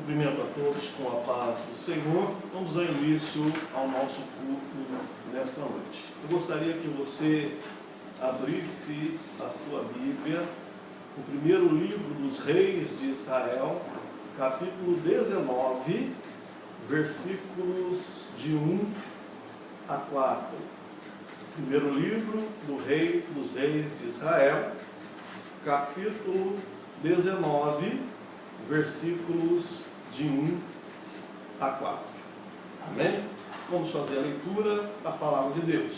Cumprimento a todos com a paz do Senhor. Vamos dar início ao nosso culto nesta noite. Eu gostaria que você abrisse a sua Bíblia, o primeiro livro dos Reis de Israel, capítulo 19, versículos de 1 a 4. Primeiro livro dos Reis de Israel, capítulo 19, versículos de 1 a 4. Amém? Vamos fazer a leitura da palavra de Deus.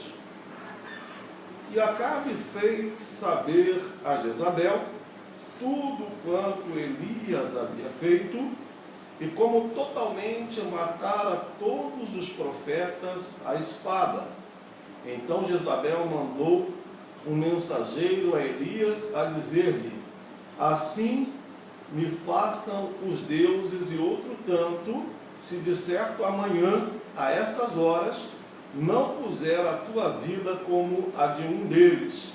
E Acabe fez saber a Jezabel tudo quanto Elias havia feito, e como totalmente matara todos os profetas à espada. Então Jezabel mandou um mensageiro a Elias a dizer-lhe: assim me façam os deuses e outro tanto, se de certo amanhã, a estas horas, não puser a tua vida como a de um deles.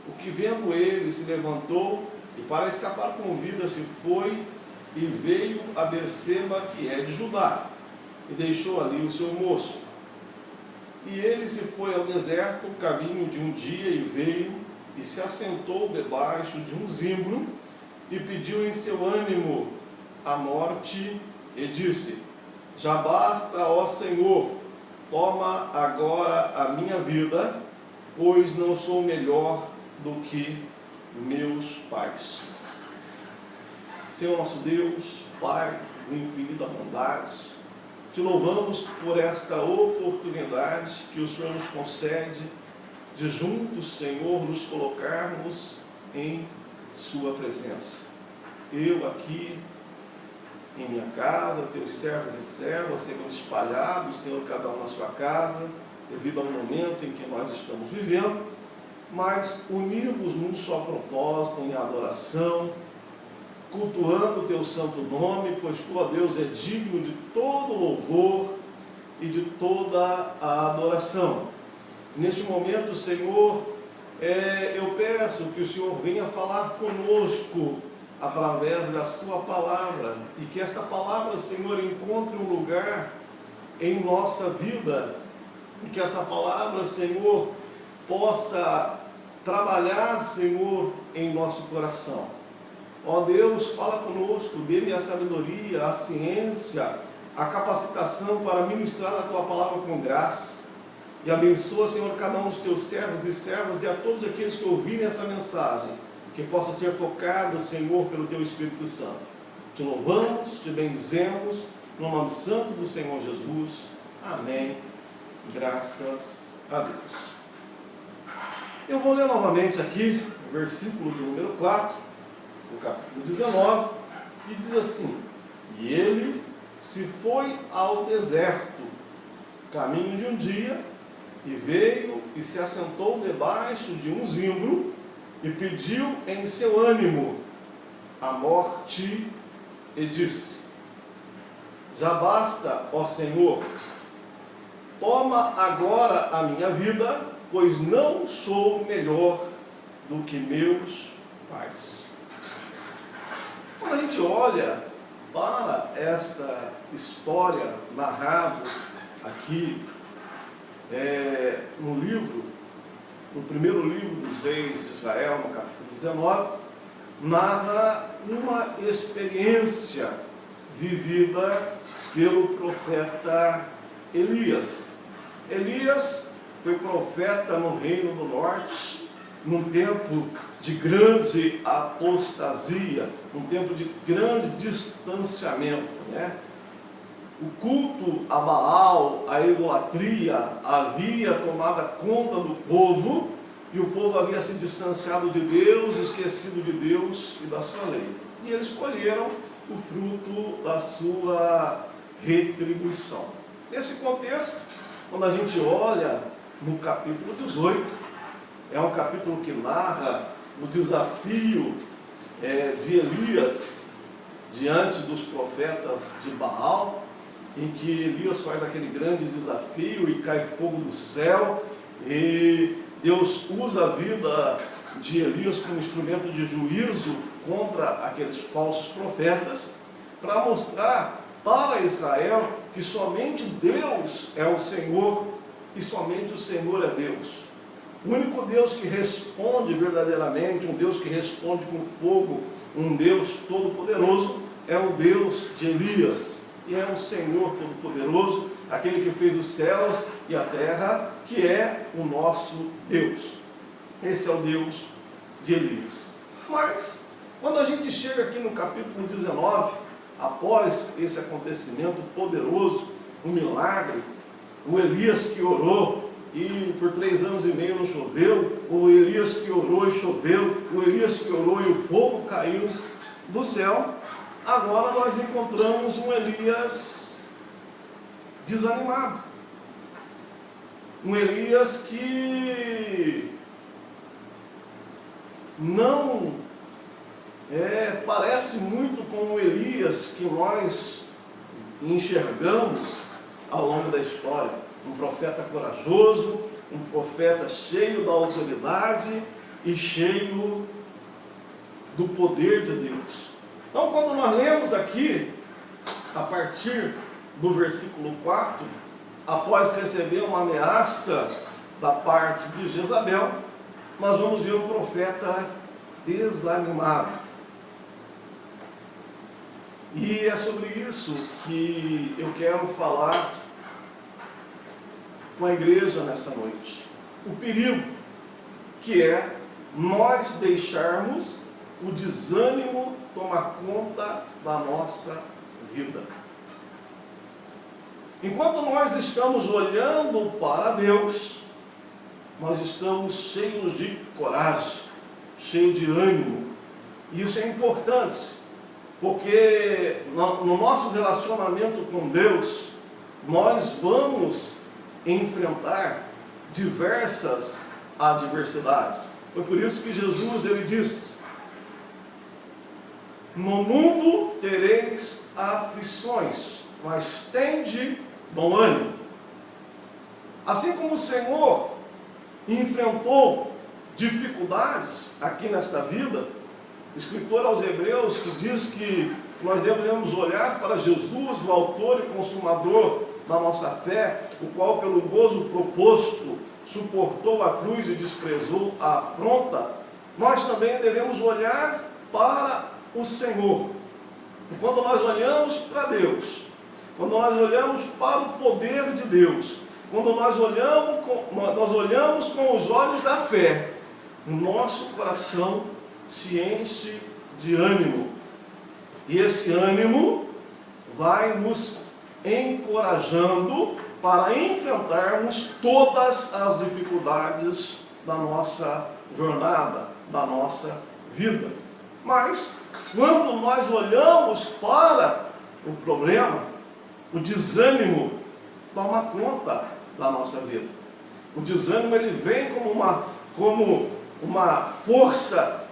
O que vendo ele se levantou, e para escapar com vida se foi, e veio a Berseba, que é de Judá, e deixou ali o seu moço. E ele se foi ao deserto, caminho de um dia, e veio, e se assentou debaixo de um zimbro, e pediu em seu ânimo a morte, e disse: já basta, ó Senhor, toma agora a minha vida, pois não sou melhor do que meus pais. Senhor nosso Deus, Pai de infinita bondade, te louvamos por esta oportunidade que o Senhor nos concede de juntos, Senhor, nos colocarmos em Sua presença. Eu aqui em minha casa, teus servos e servas, Senhor, espalhados, Senhor, cada um na sua casa, devido ao momento em que nós estamos vivendo, mas unidos num só propósito, em adoração, cultuando o teu santo nome, pois tu, ó Deus, é digno de todo louvor e de toda a adoração. Neste momento, Senhor, eu peço que o Senhor venha falar conosco através da sua palavra, e que esta palavra, Senhor, encontre um lugar em nossa vida, e que essa palavra, Senhor, possa trabalhar, Senhor, em nosso coração. Ó Deus, fala conosco, dê-me a sabedoria, a ciência, a capacitação para ministrar a tua palavra com graça, e abençoa, Senhor, cada um dos teus servos e servas, e a todos aqueles que ouvirem essa mensagem, que possa ser tocado, Senhor, pelo teu Espírito Santo. Te louvamos, te bendizemos, no nome santo do Senhor Jesus. Amém. Graças a Deus. Eu vou ler novamente aqui o versículo do número 4, do capítulo 19, que diz assim: e ele se foi ao deserto, caminho de um dia, e veio e se assentou debaixo de um zimbro, e pediu em seu ânimo a morte, e disse: já basta, ó Senhor, toma agora a minha vida, pois não sou melhor do que meus pais. Quando a gente olha para esta história narrada aqui no primeiro livro dos Reis de Israel, no capítulo 19, narra uma experiência vivida pelo profeta Elias. Elias foi profeta no Reino do Norte, num tempo de grande apostasia, num tempo de grande distanciamento, né? O culto a Baal, a idolatria, havia tomado conta do povo, e o povo havia se distanciado de Deus, esquecido de Deus e da sua lei. E eles colheram o fruto da sua retribuição. Nesse contexto, quando a gente olha no capítulo 18, é um capítulo que narra o desafio de Elias diante dos profetas de Baal, em que Elias faz aquele grande desafio e cai fogo do céu, e Deus usa a vida de Elias como instrumento de juízo contra aqueles falsos profetas. para mostrar para Israel que somente Deus é o Senhor e somente o Senhor é Deus. O único Deus que responde verdadeiramente, um Deus que responde com fogo, um Deus todo-poderoso, é o Deus de Elias. E é o Senhor todo-poderoso, aquele que fez os céus e a terra, que é o nosso Deus. Esse é o Deus de Elias. Mas, quando a gente chega aqui no capítulo 19, após esse acontecimento poderoso, um milagre, o Elias que orou e por 3 anos e meio não choveu, o Elias que orou e choveu, o Elias que orou e o fogo caiu do céu, agora nós encontramos um Elias desanimado. Um Elias que não parece muito com o Elias que nós enxergamos ao longo da história. Um profeta corajoso, um profeta cheio da autoridade e cheio do poder de Deus. Então, quando nós lemos aqui, a partir do versículo 4, após receber uma ameaça da parte de Jezabel, nós vamos ver um profeta desanimado. E é sobre isso que eu quero falar com a igreja nesta noite. O perigo que é nós deixarmos o desânimo tomar conta da nossa vida. Enquanto nós estamos olhando para Deus, nós estamos cheios de coragem, cheios de ânimo. E isso é importante, porque no nosso relacionamento com Deus, nós vamos enfrentar diversas adversidades. Foi por isso que Jesus ele disse: no mundo tereis aflições, mas tende bom ânimo. Assim como o Senhor enfrentou dificuldades aqui nesta vida, o escritor aos Hebreus que diz que nós devemos olhar para Jesus, o autor e consumador da nossa fé, o qual pelo gozo proposto suportou a cruz e desprezou a afronta. Nós também devemos olhar para o Senhor. E quando nós olhamos para Deus, quando nós olhamos para o poder de Deus, quando nós olhamos com os olhos da fé, o nosso coração se enche de ânimo. E esse ânimo vai nos encorajando para enfrentarmos todas as dificuldades da nossa jornada, da nossa vida. Mas, quando nós olhamos para o problema, o desânimo toma conta da nossa vida. O desânimo ele vem como uma força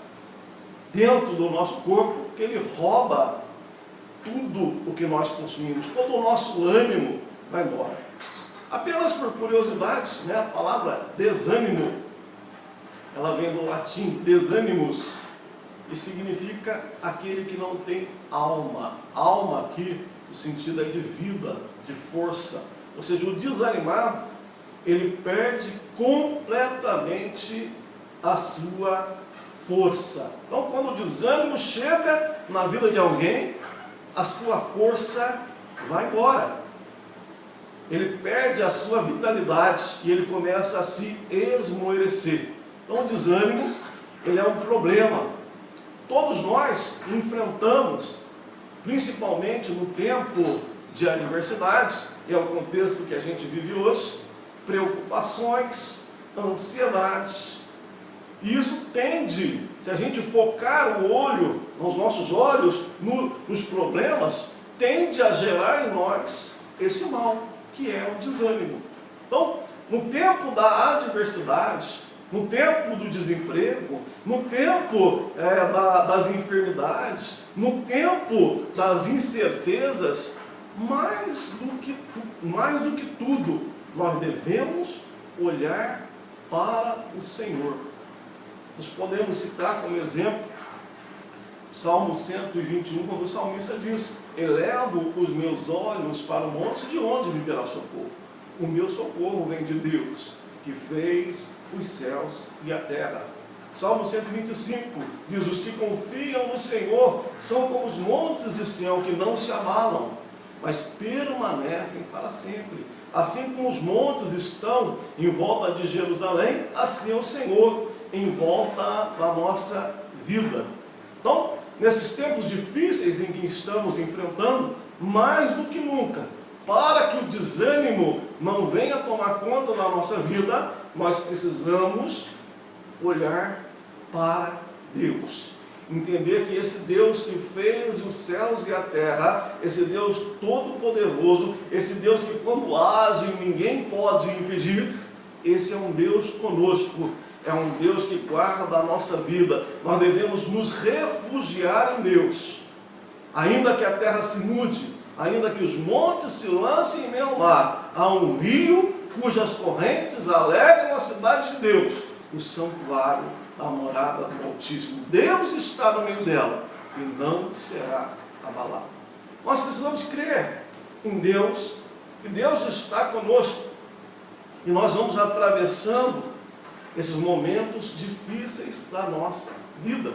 dentro do nosso corpo, que ele rouba tudo o que nós consumimos, todo o nosso ânimo vai embora. Apenas por curiosidade, a palavra desânimo, ela vem do latim desanimus, e significa aquele que não tem alma. Alma aqui, o sentido é de vida, de força. Ou seja, o desanimado, ele perde completamente a sua força. Então, quando o desânimo chega na vida de alguém, a sua força vai embora. Ele perde a sua vitalidade e ele começa a se esmorecer. Então, o desânimo, ele é um problema. Todos nós enfrentamos, principalmente no tempo de adversidades, que é o contexto que a gente vive hoje, preocupações, ansiedades. E isso tende, se a gente focar o olho, os nossos olhos nos problemas, tende a gerar em nós esse mal, que é o desânimo. Então, no tempo da adversidade, no tempo do desemprego, no tempo das enfermidades, no tempo das incertezas, mais do que tudo, nós devemos olhar para o Senhor. Nós podemos citar como exemplo Salmo 121, quando o salmista diz: elevo os meus olhos para o monte, de onde me virá socorro? O meu socorro vem de Deus, que fez os céus e a terra. Salmo 125 diz: os que confiam no Senhor são como os montes de Sião, que não se abalam, mas permanecem para sempre. Assim como os montes estão em volta de Jerusalém, assim é o Senhor em volta da nossa vida. Então, nesses tempos difíceis em que estamos enfrentando, mais do que nunca, para que o desânimo não venha tomar conta da nossa vida, nós precisamos olhar para Deus. Entender que esse Deus que fez os céus e a terra, esse Deus todo-poderoso, esse Deus que quando age ninguém pode impedir, esse é um Deus conosco, é um Deus que guarda a nossa vida. Nós devemos nos refugiar em Deus. Ainda que a terra se mude, ainda que os montes se lancem em meio ao mar, há um rio cujas correntes alegram a cidade de Deus, o santuário da morada do Altíssimo. Deus está no meio dela e não será abalado. Nós precisamos crer em Deus, que Deus está conosco, e nós vamos atravessando esses momentos difíceis da nossa vida.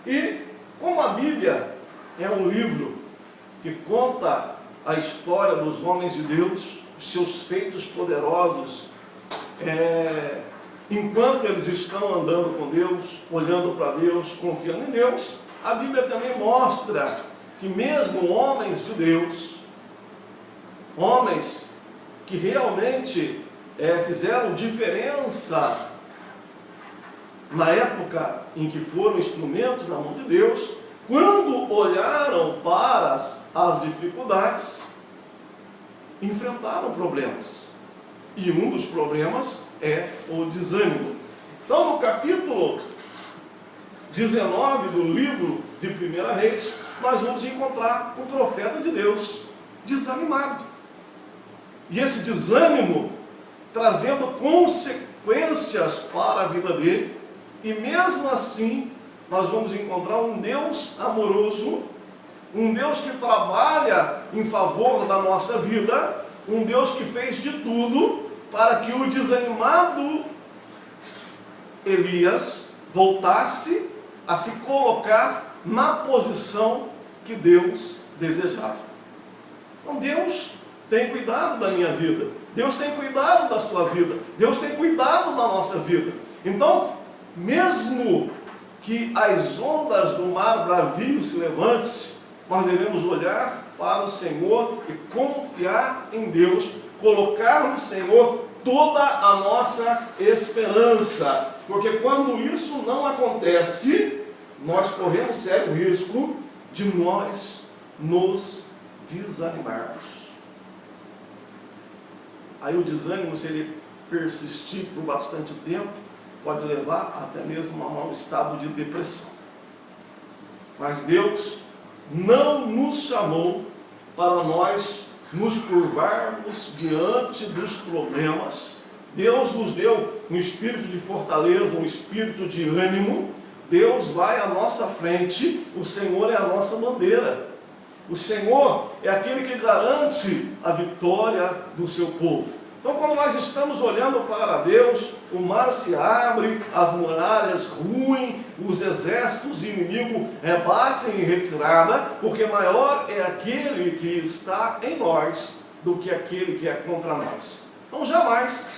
E como a Bíblia é um livro que conta a história dos homens de Deus, os seus feitos poderosos, enquanto eles estão andando com Deus, olhando para Deus, confiando em Deus, a Bíblia também mostra que mesmo homens de Deus, homens que realmente fizeram diferença na época em que foram instrumentos na mão de Deus, quando olharam para as dificuldades, enfrentaram problemas. E um dos problemas é o desânimo. Então, no capítulo 19 do livro de 1 Reis, nós vamos encontrar um profeta de Deus desanimado. E esse desânimo trazendo consequências para a vida dele, e mesmo assim, nós vamos encontrar um Deus amoroso, um Deus que trabalha em favor da nossa vida, um Deus que fez de tudo para que o desanimado Elias voltasse a se colocar na posição que Deus desejava. Então Deus tem cuidado da minha vida, Deus tem cuidado da sua vida, Deus tem cuidado da nossa vida. Então, mesmo que as ondas do mar bravio se levantem, nós devemos olhar para o Senhor e confiar em Deus, colocar no Senhor toda a nossa esperança, porque quando isso não acontece, nós corremos sério risco de nós nos desanimarmos. Aí o desânimo, se ele persistir por bastante tempo, pode levar até mesmo a um estado de depressão. Mas Deus não nos chamou para nós nos curvarmos diante dos problemas. Deus nos deu um espírito de fortaleza, um espírito de ânimo. Deus vai à nossa frente, o Senhor é a nossa bandeira. O Senhor é aquele que garante a vitória do seu povo. Então, quando nós estamos olhando para Deus, o mar se abre, as muralhas ruem, os exércitos inimigos batem em retirada, porque maior é aquele que está em nós do que aquele que é contra nós. Então, jamais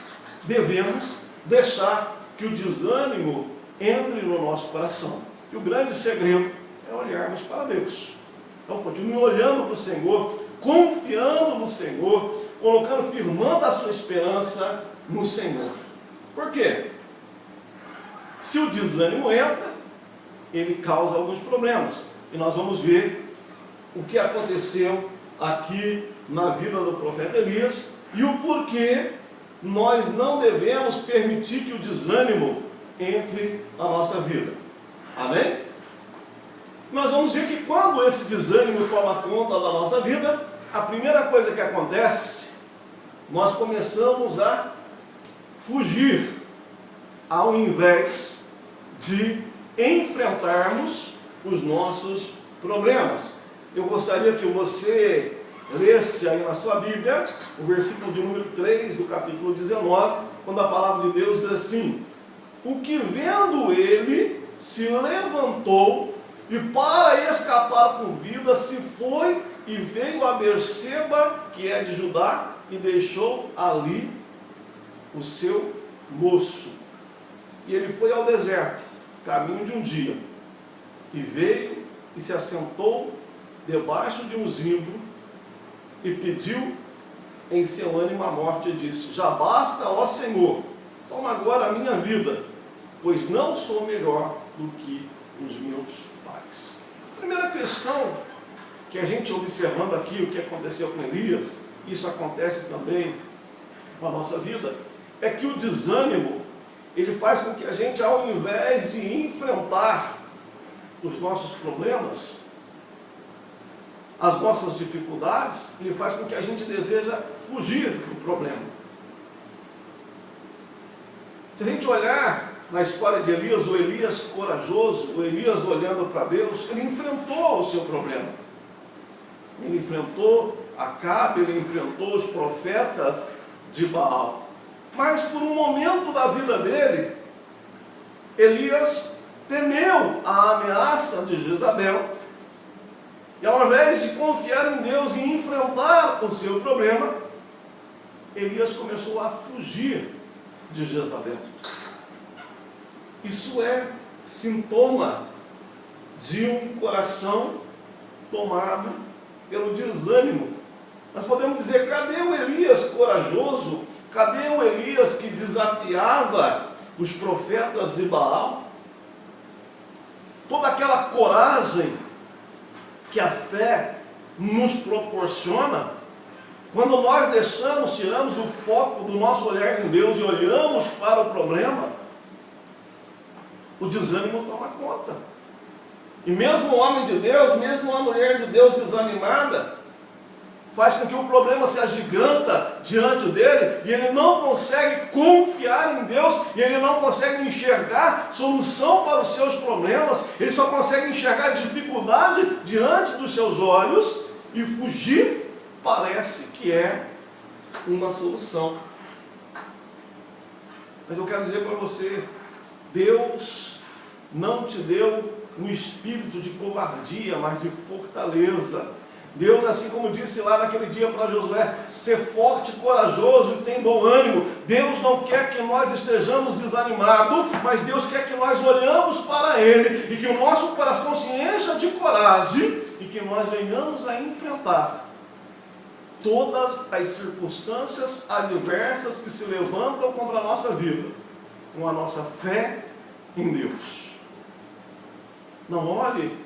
devemos deixar que o desânimo entre no nosso coração. E o grande segredo é olharmos para Deus. Então, continue olhando para o Senhor, confiando no Senhor, colocando, firmando a sua esperança no Senhor. Por quê? Se o desânimo entra, ele causa alguns problemas. E nós vamos ver o que aconteceu aqui na vida do profeta Elias e o porquê nós não devemos permitir que o desânimo entre na nossa vida. Amém? Nós vamos ver que quando esse desânimo toma conta da nossa vida, a primeira coisa que acontece, nós começamos a fugir, ao invés de enfrentarmos os nossos problemas. Eu gostaria que você lesse aí na sua Bíblia o versículo de número 3 do capítulo 19, quando a palavra de Deus diz assim: o que vendo ele se levantou e para escapar com vida se foi e veio a Berseba, que é de Judá, e deixou ali o seu moço. E ele foi ao deserto, caminho de um dia, e veio e se assentou debaixo de um zimbro e pediu em seu ânimo a morte e disse: já basta, ó Senhor, toma agora a minha vida, pois não sou melhor do que os meus pais. Primeira questão que a gente observando aqui o que aconteceu com Elias, isso acontece também com a nossa vida, é que o desânimo, ele faz com que a gente, ao invés de enfrentar os nossos problemas, as nossas dificuldades, ele faz com que a gente deseja fugir do problema. Se a gente olhar na história de Elias, o Elias corajoso, o Elias olhando para Deus, ele enfrentou o seu problema. Ele enfrentou Acabe, ele enfrentou os profetas de Baal. Mas por um momento da vida dele, Elias temeu a ameaça de Jezabel. E ao invés de confiar em Deus e enfrentar o seu problema, Elias começou a fugir de Jezabel. Isso é sintoma de um coração tomado pelo desânimo. Nós podemos dizer: cadê o Elias corajoso? Cadê o Elias que desafiava os profetas de Baal? Toda aquela coragem que a fé nos proporciona, quando nós tiramos o foco do nosso olhar em Deus e olhamos para o problema, o desânimo toma conta. E mesmo o homem de Deus, mesmo a mulher de Deus desanimada, faz com que o problema se agiganta diante dele, e ele não consegue confiar em Deus, e ele não consegue enxergar solução para os seus problemas, ele só consegue enxergar dificuldade diante dos seus olhos, e fugir parece que é uma solução. Mas eu quero dizer para você, Deus não te deu um espírito de covardia, mas de fortaleza. Deus, assim como disse lá naquele dia para Josué: ser forte, corajoso e tem bom ânimo. Deus não quer que nós estejamos desanimados, mas Deus quer que nós olhamos para Ele e que o nosso coração se encha de coragem e que nós venhamos a enfrentar todas as circunstâncias adversas que se levantam contra a nossa vida, com a nossa fé em Deus. Não olhe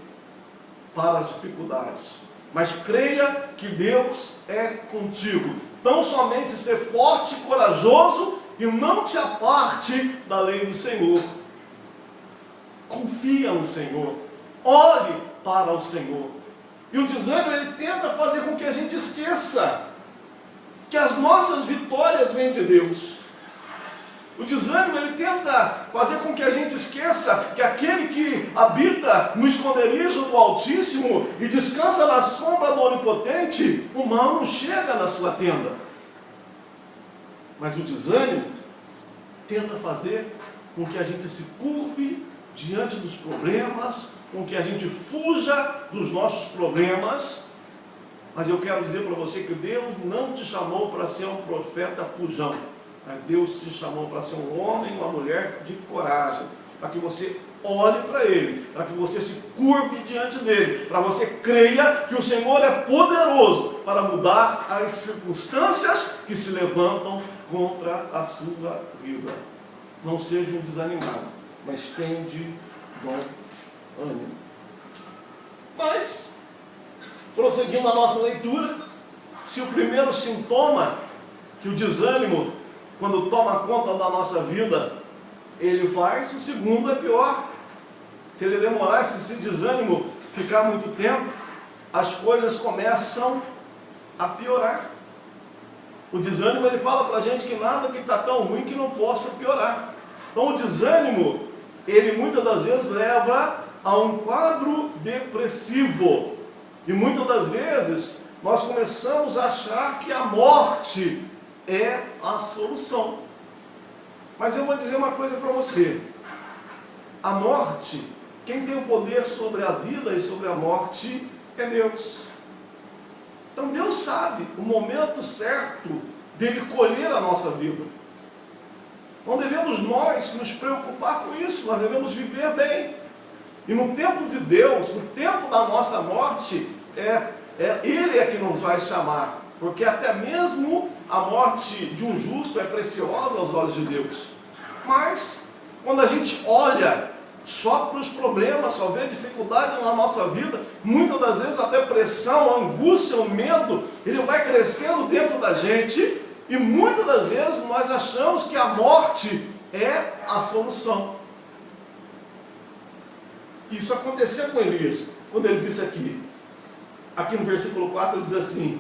para as dificuldades, mas creia que Deus é contigo. Tão somente ser forte e corajoso e não te aparte da lei do Senhor. Confia no Senhor, olhe para o Senhor. E o desânimo, ele tenta fazer com que a gente esqueça que as nossas vitórias vêm de Deus. O desânimo, ele tenta fazer com que a gente esqueça que aquele que habita no esconderijo do Altíssimo e descansa na sombra do Onipotente, o mal não chega na sua tenda. Mas o desânimo tenta fazer com que a gente se curve diante dos problemas, com que a gente fuja dos nossos problemas. Mas eu quero dizer para você que Deus não te chamou para ser um profeta fujão. Mas Deus te chamou para ser um homem, uma mulher de coragem, para que você olhe para Ele, para que você se curve diante dEle, para você creia que o Senhor é poderoso para mudar as circunstâncias que se levantam contra a sua vida. Não seja um desanimado, mas tenha de bom ânimo. Mas, prosseguindo a nossa leitura, se o primeiro sintoma que o desânimo, quando toma conta da nossa vida, ele faz, o segundo é pior. Se ele demorar, se esse desânimo ficar muito tempo, as coisas começam a piorar. O desânimo, ele fala para a gente que nada que está tão ruim que não possa piorar. Então o desânimo, ele muitas das vezes leva a um quadro depressivo. E muitas das vezes nós começamos a achar que a morte é a solução. Mas eu vou dizer uma coisa para você. A morte, quem tem o poder sobre a vida e sobre a morte é Deus. Então Deus sabe o momento certo dele colher a nossa vida. Não devemos nós nos preocupar com isso, nós devemos viver bem. E no tempo de Deus, no tempo da nossa morte, Ele é que nos vai chamar. Porque até mesmo a morte de um justo é preciosa aos olhos de Deus. Mas, quando a gente olha só para os problemas, só vê dificuldade na nossa vida, muitas das vezes a depressão, a angústia, o medo, ele vai crescendo dentro da gente, e muitas das vezes nós achamos que a morte é a solução. Isso aconteceu com Elias, quando ele disse aqui no versículo 4, ele diz assim: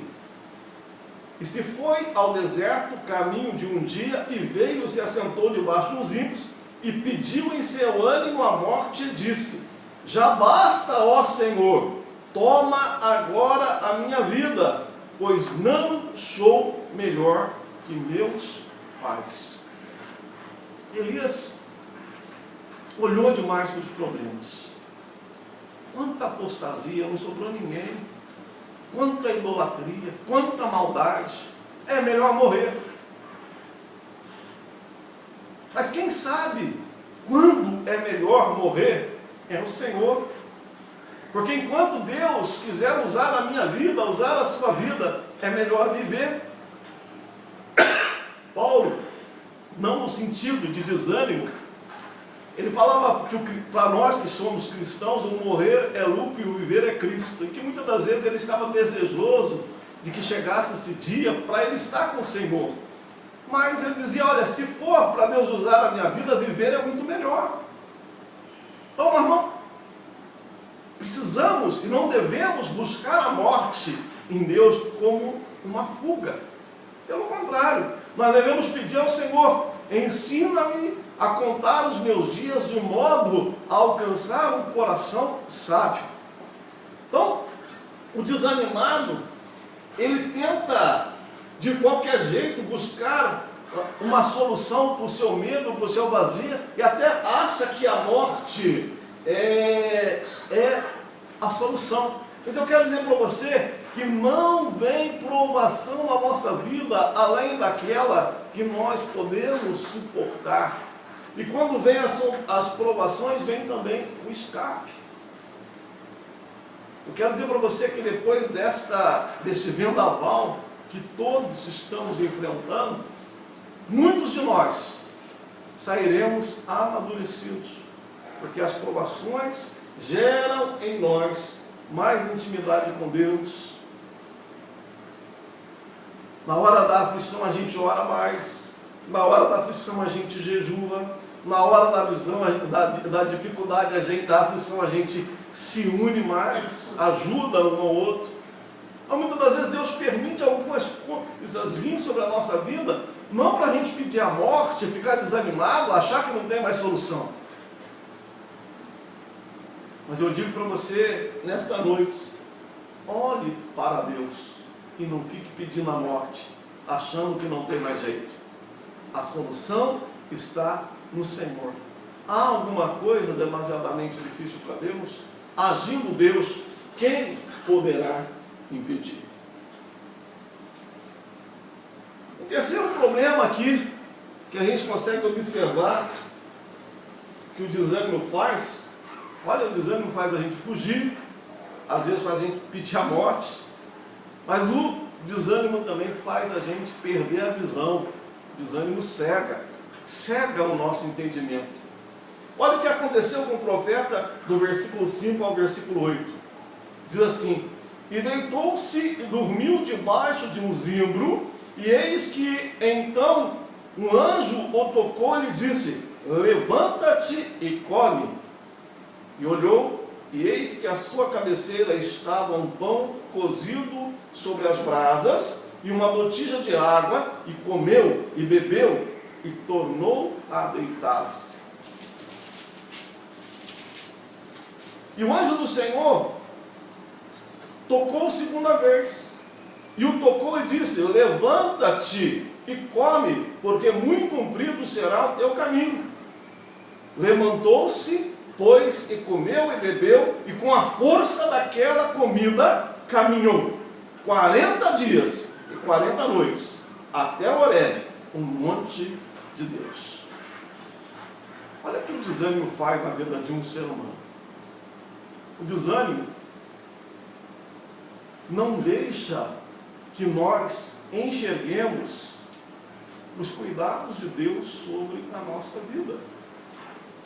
e se foi ao deserto caminho de um dia, e veio e se assentou debaixo dos ímpios, e pediu em seu ânimo a morte, e disse: já basta, ó Senhor, toma agora a minha vida, pois não sou melhor que meus pais. Elias olhou demais para os problemas. Quanta apostasia, não sobrou ninguém. Quanta idolatria, quanta maldade. É melhor morrer. Mas quem sabe quando é melhor morrer é o Senhor. Porque enquanto Deus quiser usar a minha vida, usar a sua vida, é melhor viver. Paulo, não no sentido de desânimo, ele falava que para nós que somos cristãos, o morrer é lucro e o viver é Cristo. E que muitas das vezes ele estava desejoso de que chegasse esse dia para ele estar com o Senhor. Mas ele dizia: olha, se for para Deus usar a minha vida, viver é muito melhor. Então, meu irmão, precisamos e não devemos buscar a morte em Deus como uma fuga. Pelo contrário, nós devemos pedir ao Senhor: ensina-me a contar os meus dias de modo a alcançar um coração sábio. Então, o desanimado, ele tenta de qualquer jeito buscar uma solução para o seu medo, para o seu vazio, e até acha que a morte é a solução. Mas eu quero dizer para você que não vem provação na nossa vida além daquela que nós podemos suportar. E quando vem as provações, vem também o escape. Eu quero dizer para você que depois deste vendaval que todos estamos enfrentando, muitos de nós sairemos amadurecidos, porque as provações geram em nós mais intimidade com Deus. Na hora da aflição a gente ora mais, na hora da aflição a gente jejua, na hora da dificuldade, da aflição a gente se une mais, ajuda um ao outro. Mas muitas das vezes Deus permite algumas coisas vir sobre a nossa vida, não para a gente pedir a morte, ficar desanimado, achar que não tem mais solução. Mas eu digo para você, nesta noite, olhe para Deus e não fique pedindo a morte, achando que não tem mais jeito. A solução está no Senhor. Há alguma coisa demasiadamente difícil para Deus? Agindo Deus, quem poderá impedir? O terceiro problema aqui, que a gente consegue observar, que o desânimo faz, olha, o desânimo faz a gente fugir, às vezes faz a gente pedir a morte, mas o desânimo também faz a gente perder a visão. O desânimo cega o nosso entendimento. Olha o que aconteceu com o profeta do versículo 5 ao versículo 8. Diz assim: e deitou-se e dormiu debaixo de um zimbro, e eis que então um anjo o tocou e lhe disse: levanta-te e come. E olhou, e eis que à sua cabeceira estava um pão cozido sobre as brasas e uma botija de água, e comeu e bebeu e tornou a deitar-se. E o anjo do Senhor tocou segunda vez. E o tocou e disse: levanta-te e come, porque muito comprido será o teu caminho. Levantou-se, pois, e comeu e bebeu, e com a força daquela comida caminhou 40 dias e 40 noites, até Horebe, um monte de Deus. Olha o que o desânimo faz na vida de um ser humano. O desânimo não deixa que nós enxerguemos os cuidados de Deus sobre a nossa vida.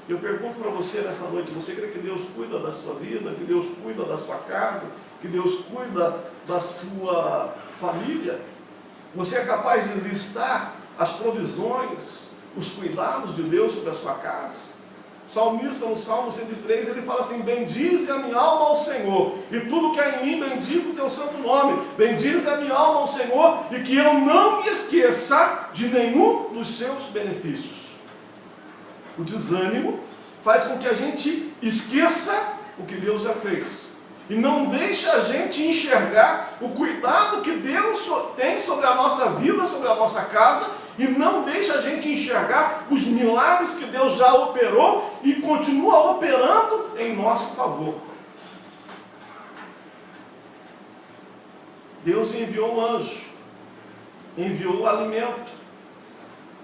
Eu pergunto para você nessa noite: você crê que Deus cuida da sua vida, que Deus cuida da sua casa, que Deus cuida da sua família? Você é capaz de listar as provisões, os cuidados de Deus sobre a sua casa? O salmista, no Salmo 103, ele fala assim: bendize a minha alma ao Senhor, e tudo que há em mim, bendiga o teu santo nome. Bendize a minha alma ao Senhor, e que eu não me esqueça de nenhum dos seus benefícios. O desânimo faz com que a gente esqueça o que Deus já fez, e não deixa a gente enxergar o cuidado que Deus tem sobre a nossa vida, sobre a nossa casa, e não deixa a gente enxergar os milagres que Deus já operou e continua operando em nosso favor. Deus enviou um anjo, enviou o alimento,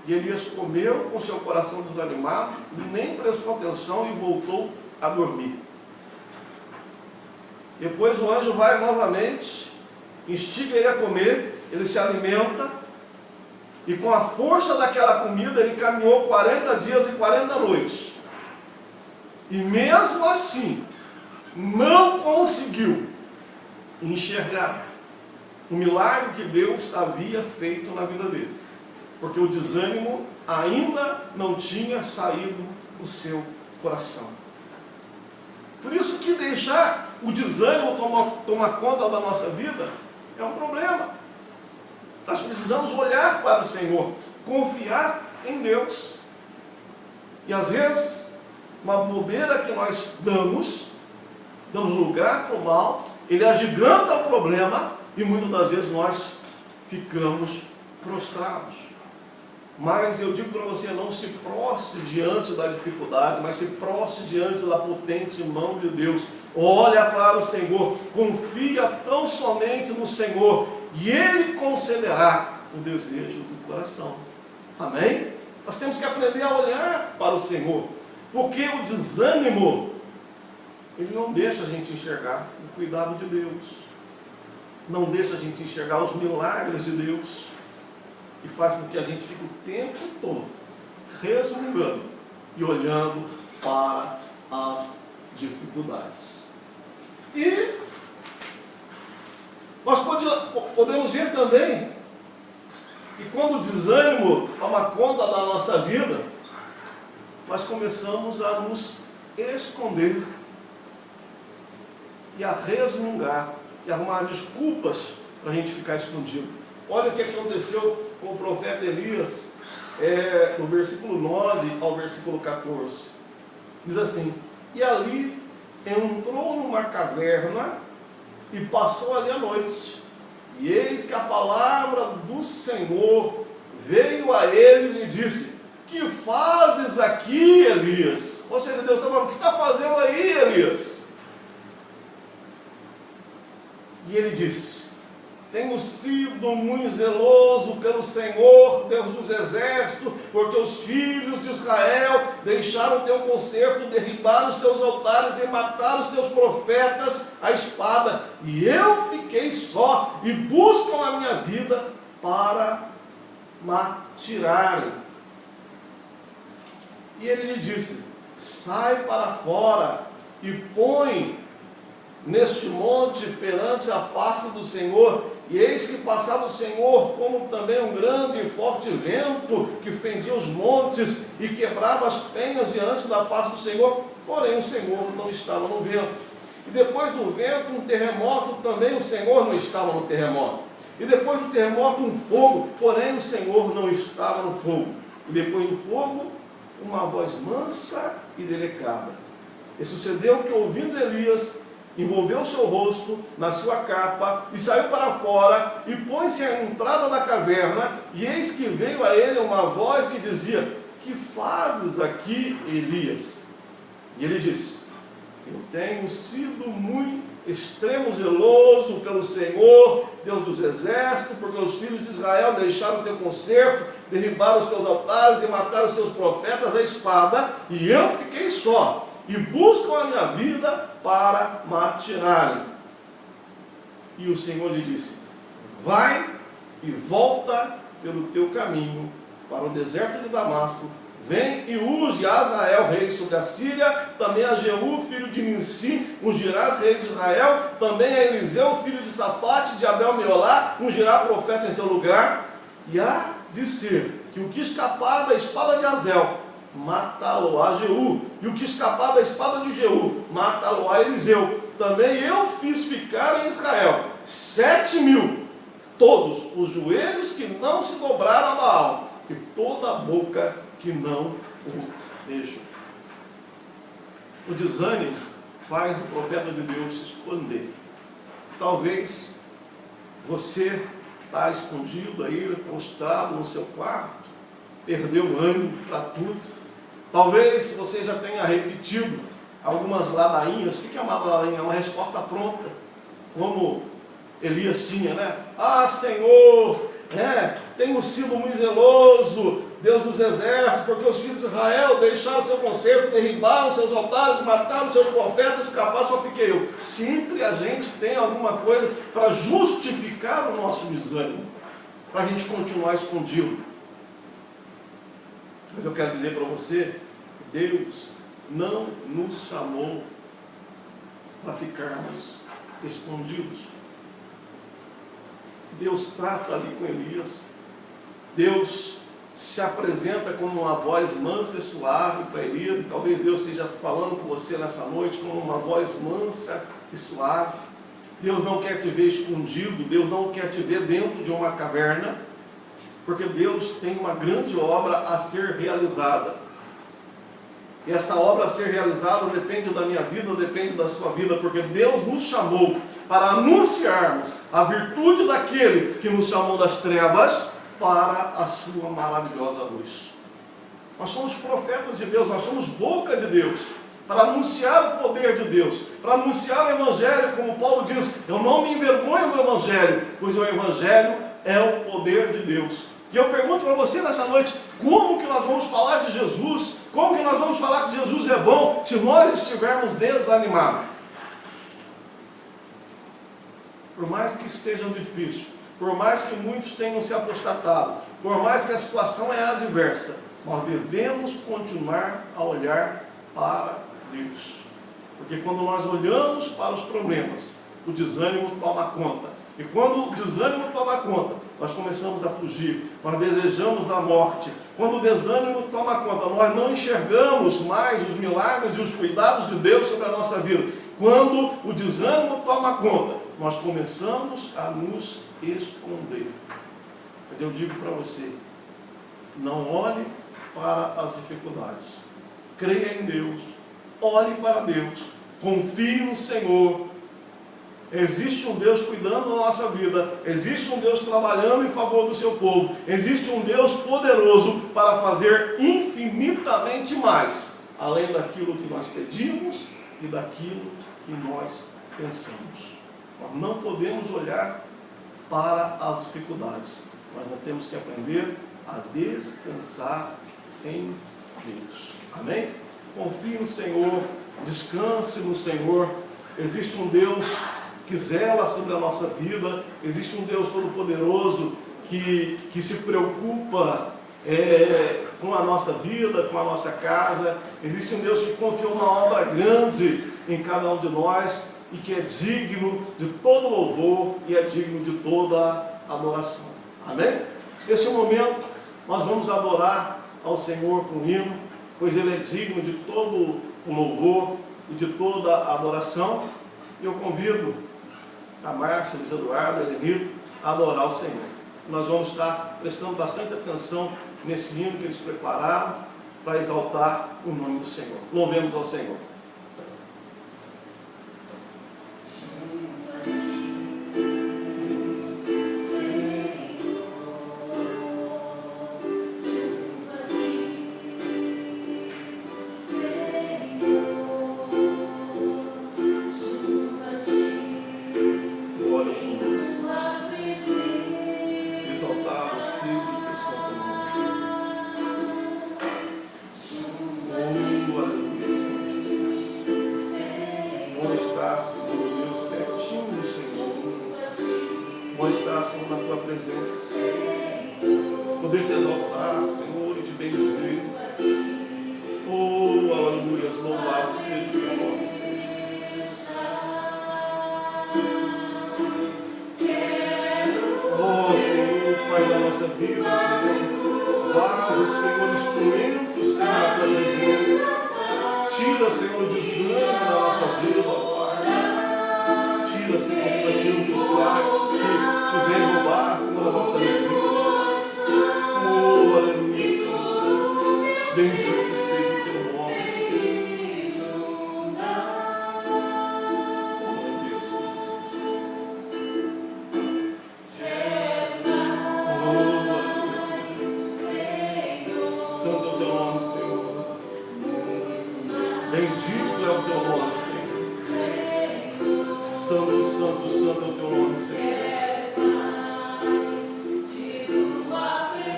e Elias comeu com seu coração desanimado, nem prestou atenção e voltou a dormir. Depois o anjo vai novamente, instiga ele a comer, ele se alimenta, e com a força daquela comida ele caminhou 40 dias e 40 noites. E mesmo assim, não conseguiu enxergar o milagre que Deus havia feito na vida dele, porque o desânimo ainda não tinha saído do seu coração. Por isso que deixar o desânimo tomar conta da nossa vida é um problema. Nós precisamos olhar para o Senhor, confiar em Deus. E às vezes, uma bobeira que nós damos lugar para o mal, ele agiganta o problema, e muitas das vezes nós ficamos prostrados. Mas eu digo para você: não se prostre diante da dificuldade, mas se prostre diante da potente mão de Deus. Olha para o Senhor, confia tão somente no Senhor, e Ele concederá o desejo do coração. Amém? Nós temos que aprender a olhar para o Senhor, porque o desânimo, ele não deixa a gente enxergar o cuidado de Deus, não deixa a gente enxergar os milagres de Deus, e faz com que a gente fique o tempo todo resmungando e olhando para as dificuldades. E nós podemos ver também que quando o desânimo toma conta da nossa vida, nós começamos a nos esconder e a resmungar e arrumar desculpas para a gente ficar escondido. Olha o que aconteceu com o profeta Elias, no versículo 9 ao versículo 14. Diz assim: e ali entrou numa caverna e passou ali a noite. E eis que a palavra do Senhor veio a ele e lhe disse: que fazes aqui, Elias? Ou seja, Deus está falando: o que está fazendo aí, Elias? E ele disse: tenho sido muito zeloso pelo Senhor, Deus dos exércitos, porque os filhos de Israel deixaram o teu concerto, derribaram os teus altares e mataram os teus profetas à espada. E eu fiquei só, e buscam a minha vida para tirarem. E ele lhe disse: sai para fora e põe neste monte perante a face do Senhor. E eis que passava o Senhor, como também um grande e forte vento, que fendia os montes e quebrava as penhas diante da face do Senhor. Porém o Senhor não estava no vento. E depois do vento um terremoto, também o Senhor não estava no terremoto. E depois do terremoto um fogo, porém o Senhor não estava no fogo. E depois do fogo uma voz mansa e delicada: E sucedeu que, ouvindo Elias, envolveu o seu rosto na sua capa e saiu para fora e pôs-se à entrada da caverna, e eis que veio a ele uma voz que dizia: que fazes aqui, Elias? E ele disse: eu tenho sido muito extremo zeloso pelo Senhor, Deus dos exércitos, porque os filhos de Israel deixaram o teu concerto, derribaram os teus altares e mataram os teus profetas à espada, e eu fiquei só, e buscam a minha vida para me atirarem. E o Senhor lhe disse: vai e volta pelo teu caminho para o deserto de Damasco, vem e unge Azael, rei sobre a Síria, também a Jeú, filho de Nimsi, ungirás rei de Israel, também a Eliseu, filho de Safate, de Abel-Meolá, ungirá profeta em seu lugar, e há de ser que o que escapar da espada de Azel, matá-lo-á Jeú, e o que escapar da espada de Jeú, matá-lo-á Eliseu. Também eu fiz ficar em Israel 7.000, todos os joelhos que não se dobraram a Baal, e toda a boca que não o beijou. O desânimo faz o profeta de Deus se esconder. Talvez você está escondido aí, prostrado no seu quarto, perdeu o ânimo para tudo. Talvez você já tenha repetido algumas ladainhas. O que é uma ladainha? É uma resposta pronta, como Elias tinha, né? Ah, Senhor, tenho sido muito zeloso, Deus dos exércitos, porque os filhos de Israel deixaram seu concerto, derribaram seus altares, mataram seus profetas, escaparam, só fiquei eu. Sempre a gente tem alguma coisa para justificar o nosso desânimo, para a gente continuar escondido. Mas eu quero dizer para você, Deus não nos chamou para ficarmos escondidos. Deus trata ali com Elias. Deus se apresenta como uma voz mansa e suave para Elias, e talvez Deus esteja falando com você nessa noite como uma voz mansa e suave. Deus não quer te ver escondido, Deus não quer te ver dentro de uma caverna, porque Deus tem uma grande obra a ser realizada. E essa obra a ser realizada depende da minha vida, depende da sua vida, porque Deus nos chamou para anunciarmos a virtude daquele que nos chamou das trevas para a sua maravilhosa luz. Nós somos profetas de Deus, nós somos boca de Deus, para anunciar o poder de Deus, para anunciar o Evangelho, como Paulo diz: eu não me envergonho do Evangelho, pois o Evangelho é o poder de Deus. E eu pergunto para você nessa noite, como que nós vamos falar de Jesus? Como que nós vamos falar que Jesus é bom se nós estivermos desanimados? Por mais que esteja difícil, por mais que muitos tenham se apostatado, por mais que a situação é adversa, nós devemos continuar a olhar para Deus. Porque quando nós olhamos para os problemas, o desânimo toma conta. E quando o desânimo toma conta, nós começamos a fugir, nós desejamos a morte. Quando o desânimo toma conta, nós não enxergamos mais os milagres e os cuidados de Deus sobre a nossa vida. Quando o desânimo toma conta, nós começamos a nos esconder. Mas eu digo para você, não olhe para as dificuldades. Creia em Deus, olhe para Deus, confie no Senhor. Existe um Deus cuidando da nossa vida, existe um Deus trabalhando em favor do seu povo, existe um Deus poderoso para fazer infinitamente mais, além daquilo que nós pedimos e daquilo que nós pensamos. Nós não podemos olhar para as dificuldades, mas nós temos que aprender a descansar em Deus. Amém? Confie no Senhor, descanse no Senhor. Existe um Deus que zela sobre a nossa vida, existe um Deus todo-poderoso que se preocupa com a nossa vida, com a nossa casa. Existe um Deus que confiou uma obra grande em cada um de nós e que é digno de todo louvor e é digno de toda adoração. Amém? Nesse momento, nós vamos adorar ao Senhor com hino, pois Ele é digno de todo o louvor e de toda a adoração. E eu convido a Márcia, Luiz Eduardo, a Elenito, a adorar o Senhor. Nós vamos estar prestando bastante atenção nesse hino que eles prepararam para exaltar o nome do Senhor. Louvemos ao Senhor. Senhor, na tua presença. Poder te exaltar, Senhor, e te bendizer. Oh, aleluia, louvado seja o teu nome, Senhor Jesus. Oh, Senhor, Pai da nossa vida, Senhor, vaso, Senhor, instrumento, Senhor, na tua presença. Tira, Senhor, o desânimo da nossa vida, Pai. Tira, Senhor, tudo aquilo que vem roubar, Senhor, a nossa alegria. Oh, aleluia, Senhor. Bendito seja o teu nome, Senhor Jesus. Oh, aleluia, Senhor. Santo é o teu nome, Senhor. Bendito é o teu nome, Senhor. Santo, santo, santo é o teu nome, Senhor.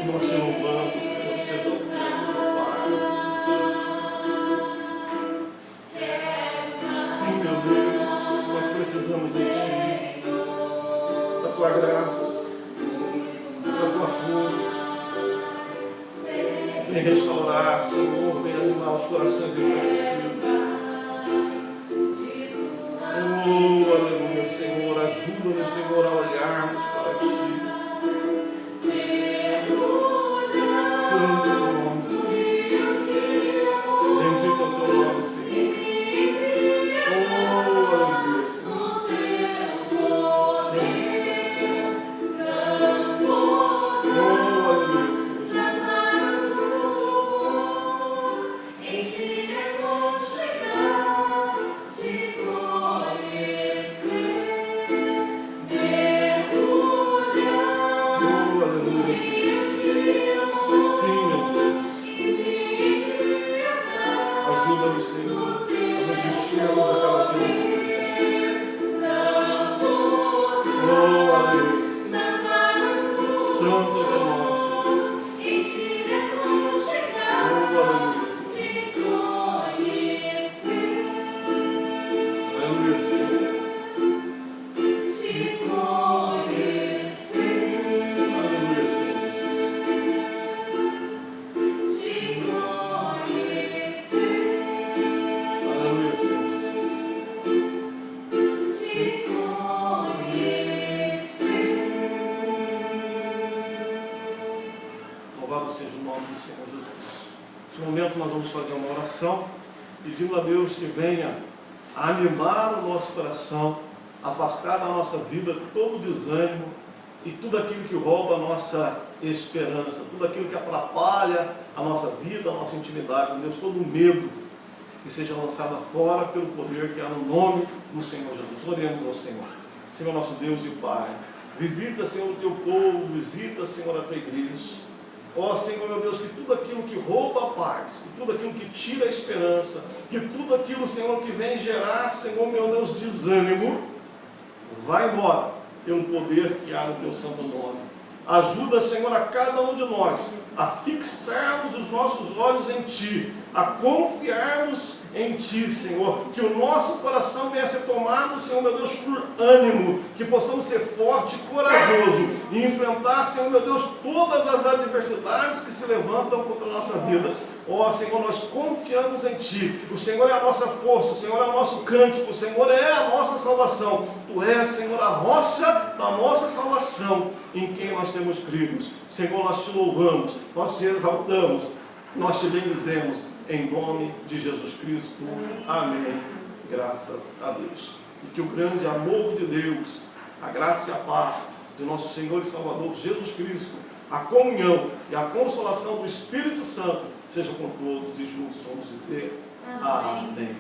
Nós te louvamos, Senhor, te exaltamos, ó Pai. Sim, meu Deus, nós precisamos de Ti, da Tua graça, da Tua força. Vem restaurar, Senhor, vem animar os corações enfraquecidos. Oh, aleluia, Senhor, ajuda-nos, Senhor, a olharmos para Ti. Santo é o teu nome, Senhor. Bendito é o teu nome, Senhor. Oh, aleluia, Senhor. Oh, aleluia, Senhor. Ajuda-nos, Senhor, a nos enchermos a cada dia da tua presença. Oh, aleluia. Santo é o teu nome, Senhor. Oh, aleluia, Senhor. Aleluia, Senhor. Aleluia, Senhor Jesus. Aleluia, Senhor Jesus. Louvado seja o nome do Senhor Jesus. Nesse momento nós vamos fazer uma oração, pedindo a Deus que venha animar o nosso coração, afastar da nossa vida todo o desânimo e tudo aquilo que rouba a nossa esperança, tudo aquilo que atrapalha a nossa vida, a nossa intimidade com Deus, todo o medo que seja lançado fora pelo poder que há no nome do Senhor Jesus. Oremos ao Senhor. Senhor nosso Deus e Pai, visita, Senhor, o teu povo, visita, Senhor, a tua igreja. Ó Senhor, meu Deus, que tudo aquilo que rouba a paz, que tudo aquilo que tira a esperança, que tudo aquilo, Senhor, que vem gerar, Senhor, meu Deus, desânimo, vai embora pelo poder que há no teu santo nome. Ajuda, Senhor, a cada um de nós a fixarmos os nossos olhos em Ti, a confiarmos em Ti, Senhor, que o nosso coração venha a ser tomado, Senhor, meu Deus, por ânimo, que possamos ser forte e corajoso e enfrentar, Senhor, meu Deus, todas as adversidades que se levantam contra a nossa vida. Ó Senhor, nós confiamos em Ti, o Senhor é a nossa força, o Senhor é o nosso cântico, o Senhor é a nossa salvação, Tu és, Senhor, a rocha da nossa salvação, em quem nós temos crido. Senhor, nós Te louvamos, nós Te exaltamos, nós Te bendizemos, em nome de Jesus Cristo. Amém. Graças a Deus. E que o grande amor de Deus, a graça e a paz de nosso Senhor e Salvador Jesus Cristo, a comunhão e a consolação do Espírito Santo seja com todos e juntos vamos dizer amém.